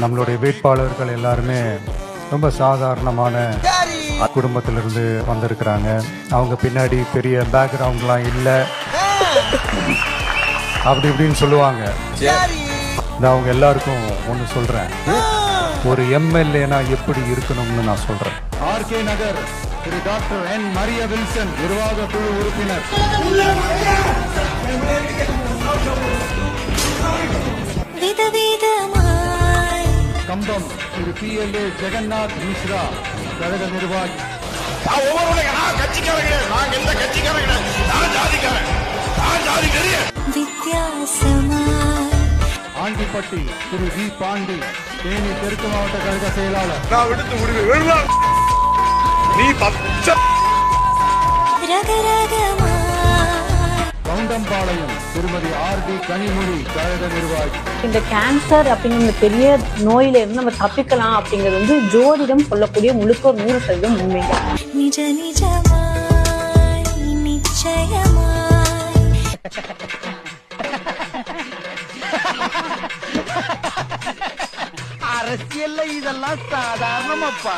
நம்மளுடைய வேட்பாளர்கள் எல்லாருமே ரொம்ப சாதாரணமான குடும்பத்திலிருந்து வந்திருக்கிறாங்க. அவங்க பின்னாடி பெரிய பேக்ரவுண்ட்லாம் இல்லை அப்படி இப்படின்னு சொல்லுவாங்க. நான் அவங்க எல்லாருக்கும் ஒன்று சொல்கிறேன், ஒரு எம்எல்ஏனா எப்படி இருக்கணும்னு நான் சொல்கிறேன். ஆர்கே நகர் திரு டாக்டர் என் மரியா வில்சன் நிர்வாக குழு உறுப்பினர். கம்பம் திரு PLA ஜெகநாத் மிஸ்ரா கழக நிர்வாகி. ஆண்டிப்பட்டி திரு வி பாண்டி தேனி தெற்கு மாவட்ட கழக செயலாளர். கவுண்டம்பாளையம் திருமதி RD கனிமொழி கழக நிர்வாகி. இந்த கேன்சர் அப்படிங்கிற பெரிய நோயில இருந்து நம்ம தப்பிக்கலாம் அப்படிங்கிறது வந்து ஜோதிடம் சொல்லக்கூடிய முழுக்க 100% உண்மைங்க. நிஜ நிஜமாய் நிச்சயமாய் அரசியல்ல இதெல்லாம் சாதாரணமாப்பா.